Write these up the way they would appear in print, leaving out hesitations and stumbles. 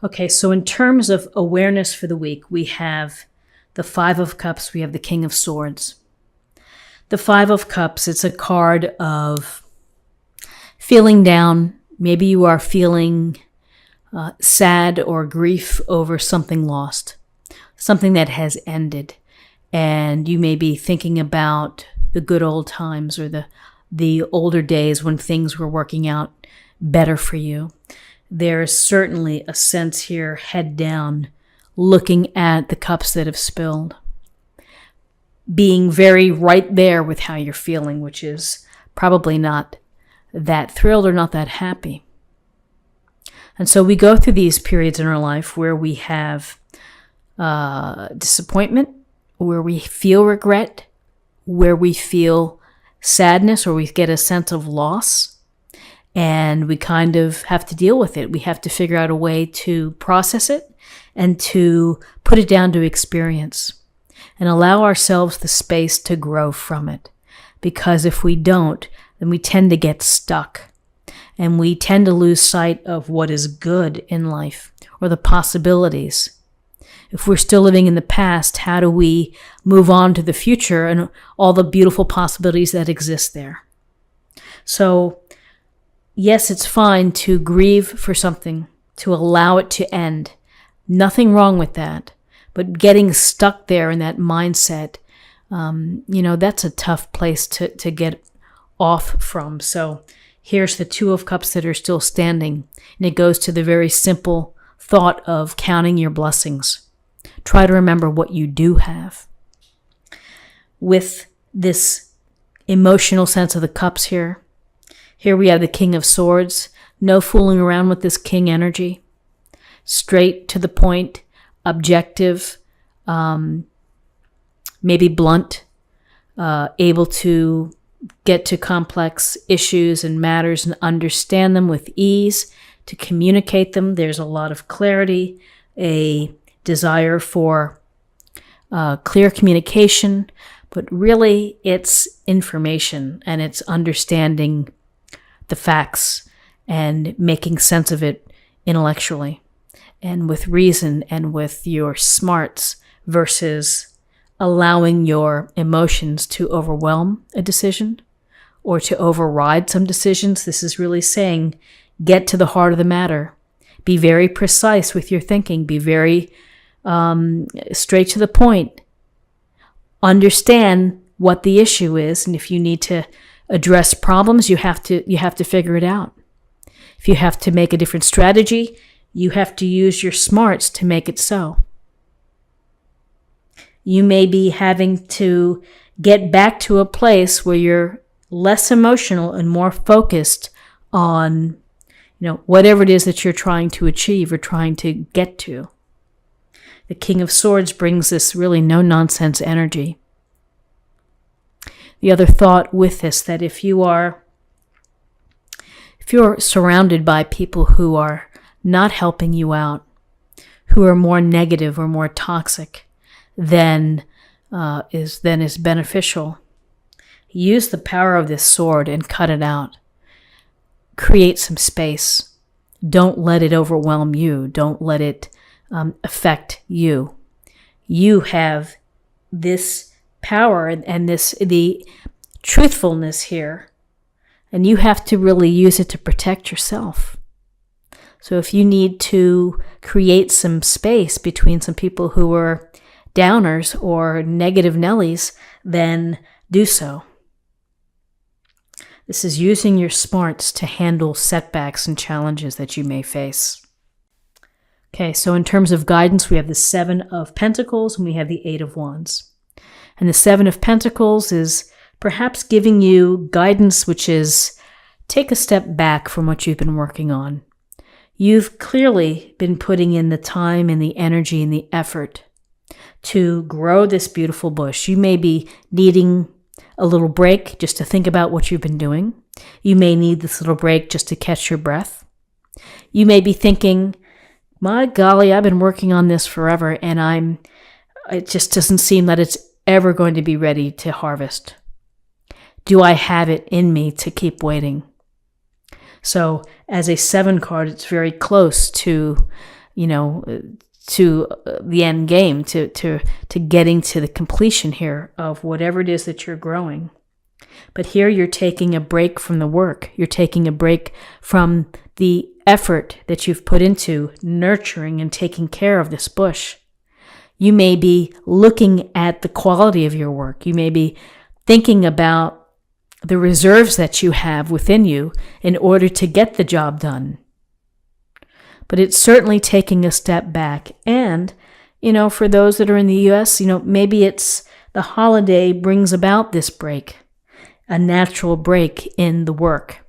Okay, so in terms of awareness for the week, we have the Five of Cups, we have the King of Swords. The Five of Cups, it's a card of feeling down. Maybe you are feeling sad or grief over something lost, something that has ended. And you may be thinking about the good old times or the older days when things were working out better for you. There is certainly a sense here, head down, looking at the cups that have spilled. Being very right there with how you're feeling, which is probably not that thrilled or not that happy. And so we go through these periods in our life where we have disappointment, where we feel regret, where we feel sadness, or we get a sense of loss. And we kind of have to deal with it. We have to figure out a way to process it and to put it down to experience and allow ourselves the space to grow from it. Because if we don't, then we tend to get stuck and we tend to lose sight of what is good in life or the possibilities. If we're still living in the past, how do we move on to the future and all the beautiful possibilities that exist there? So, yes, it's fine to grieve for something, to allow it to end. Nothing wrong with that. But getting stuck there in that mindset, that's a tough place to get off from. So here's the Two of Cups that are still standing. And it goes to the very simple thought of counting your blessings. Try to remember what you do have. With this emotional sense of the cups here we have the King of Swords. No fooling around with this king energy. Straight to the point, objective, maybe blunt, able to get to complex issues and matters and understand them with ease, to communicate them. There's a lot of clarity, a desire for clear communication, but really it's information and it's understanding the facts and making sense of it intellectually and with reason and with your smarts versus allowing your emotions to overwhelm a decision or to override some decisions. This is really saying, get to the heart of the matter. Be very precise with your thinking. Be very straight to the point. Understand what the issue is, and if you need to address problems, you have to figure it out. If you have to make a different strategy, you have to use your smarts to make it so. You may be having to get back to a place where you're less emotional and more focused on, whatever it is that you're trying to achieve or trying to get to. The King of Swords brings this really no-nonsense energy. The other thought with this, that if you're surrounded by people who are not helping you out, who are more negative or more toxic than is beneficial, use the power of this sword and cut it out. Create some space. Don't let it overwhelm you. Don't let it affect you. You have this power and the truthfulness here, and you have to really use it to protect yourself. So if you need to create some space between some people who are downers or negative Nellies, then do so. This is using your smarts to handle setbacks and challenges that you may face. Okay, so in terms of guidance, we have the Seven of Pentacles and we have the Eight of Wands. And the Seven of Pentacles is perhaps giving you guidance, which is take a step back from what you've been working on. You've clearly been putting in the time and the energy and the effort to grow this beautiful bush. You may be needing a little break just to think about what you've been doing. You may need this little break just to catch your breath. You may be thinking, my golly, I've been working on this forever and it just doesn't seem that it's ever going to be ready to harvest. Do I have it in me to keep waiting? So as a 7 card, it's very close to to the end game, to getting to the completion here of whatever it is that you're growing. But here you're taking a break from the work. You're taking a break from the effort that you've put into nurturing and taking care of this bush. You may be looking at the quality of your work. You may be thinking about the reserves that you have within you in order to get the job done. But it's certainly taking a step back. And, for those that are in the U.S., maybe it's the holiday brings about this break, a natural break in the work.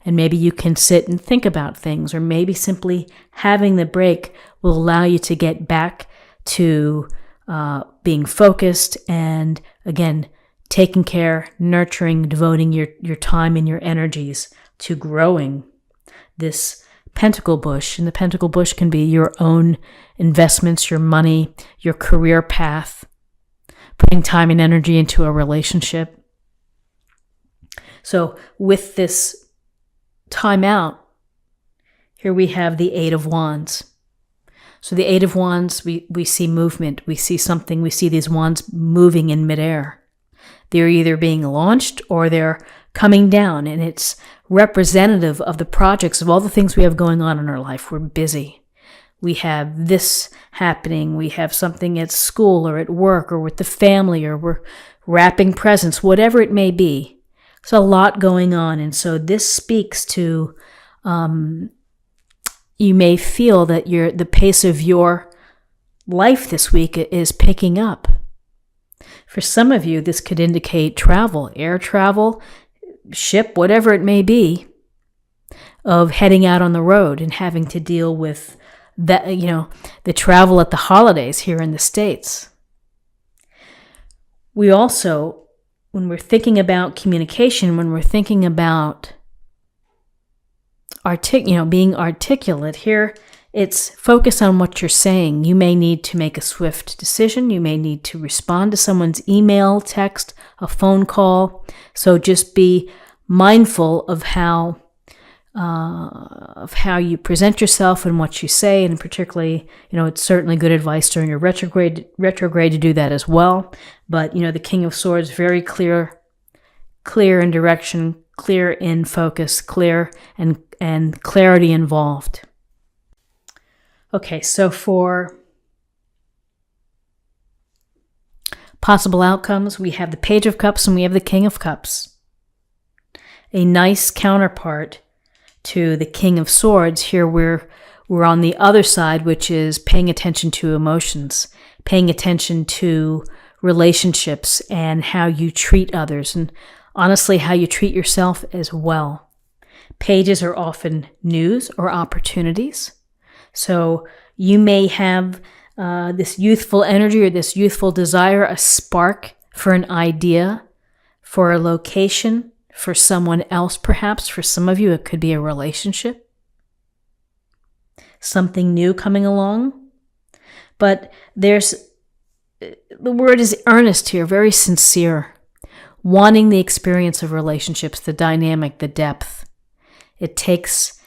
And maybe you can sit and think about things, or maybe simply having the break will allow you to get back to being focused and, again, taking care, nurturing, devoting your time and your energies to growing this pentacle bush. And the pentacle bush can be your own investments, your money, your career path, putting time and energy into a relationship. So with this time out, here we have the Eight of Wands. So the Eight of Wands, we see movement, we see something, we see these wands moving in midair. They're either being launched or they're coming down, and it's representative of the projects, of all the things we have going on in our life. We're busy. We have this happening. We have something at school or at work or with the family, or we're wrapping presents, whatever it may be. There's a lot going on. And so this speaks to, you may feel that the pace of your life this week is picking up. For some of you, this could indicate travel, air travel, ship, whatever it may be, of heading out on the road and having to deal with that, the travel at the holidays here in the States. We also, when we're thinking about communication, when we're thinking about being articulate here, it's focus on what you're saying. You may need to make a swift decision. You may need to respond to someone's email, text, a phone call. So just be mindful of how you present yourself and what you say, and particularly, it's certainly good advice during a retrograde to do that as well. But the King of Swords, very clear in direction, clear in focus, clear and clarity involved. Okay, so for possible outcomes, we have the Page of Cups and we have the King of Cups. A nice counterpart to the King of Swords. Here we're on the other side, which is paying attention to emotions, paying attention to relationships and how you treat others, and honestly, how you treat yourself as well. Pages are often news or opportunities. So you may have this youthful energy or this youthful desire, a spark for an idea, for a location, for someone else perhaps. For some of you, it could be a relationship, something new coming along. But the word is earnest here, very sincere, wanting the experience of relationships, the dynamic, the depth. It takes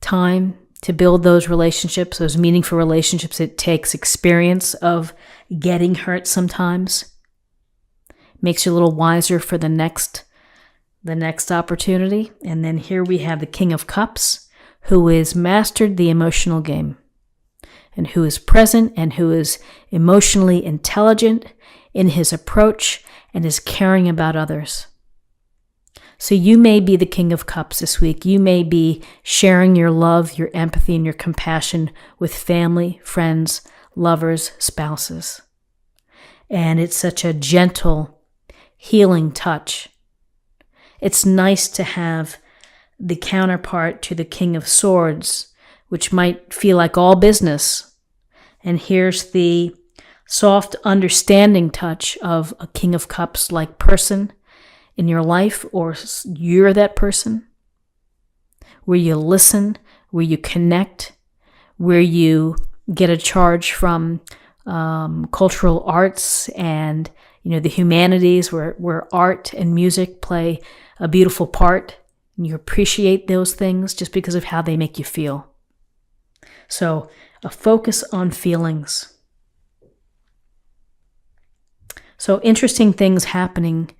time to build those relationships, those meaningful relationships. It takes experience of getting hurt sometimes. Makes you a little wiser for the next opportunity. And then here we have the King of Cups, who has mastered the emotional game, and who is present and who is emotionally intelligent in his approach and is caring about others. So you may be the King of Cups this week. You may be sharing your love, your empathy, and your compassion with family, friends, lovers, spouses. And it's such a gentle, healing touch. It's nice to have the counterpart to the King of Swords, which might feel like all business. And here's the soft, understanding touch of a King of Cups-like person in your life, or you're that person, where you listen, where you connect, where you get a charge from cultural arts and the humanities, where art and music play a beautiful part, and you appreciate those things just because of how they make you feel. So a focus on feelings. So interesting things happening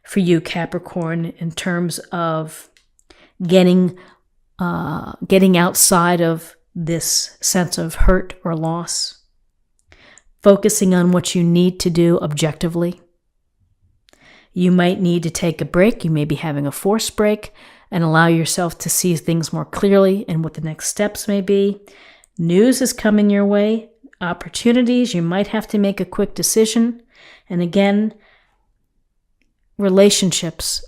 for you, Capricorn, in terms of getting outside of this sense of hurt or loss, focusing on what you need to do objectively. You might need to take a break. You may be having a forced break and allow yourself to see things more clearly and what the next steps may be. News is coming your way, opportunities. You might have to make a quick decision. And again, relationships,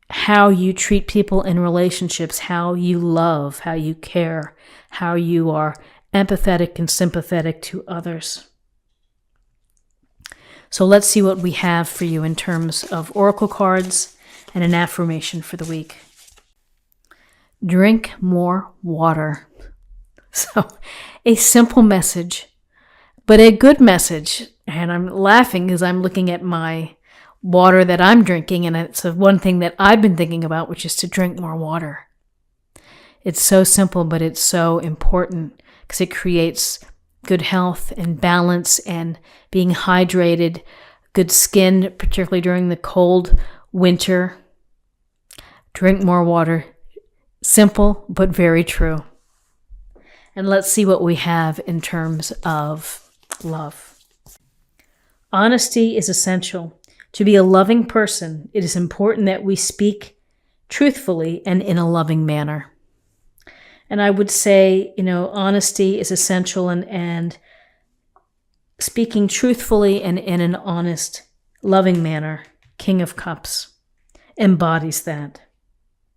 how you treat people in relationships, how you love, how you care, how you are empathetic and sympathetic to others. So let's see what we have for you in terms of oracle cards and an affirmation for the week. Drink more water. So a simple message, but a good message. And I'm laughing because I'm looking at my water that I'm drinking, and it's one thing that I've been thinking about, which is to drink more water. It's so simple, but it's so important because it creates good health and balance and being hydrated, good skin, particularly during the cold winter. Drink more water. Simple, but very true. And let's see what we have in terms of love. Honesty is essential. To be a loving person, it is important that we speak truthfully and in a loving manner. And I would say, honesty is essential, and speaking truthfully and in an honest, loving manner, King of Cups, embodies that.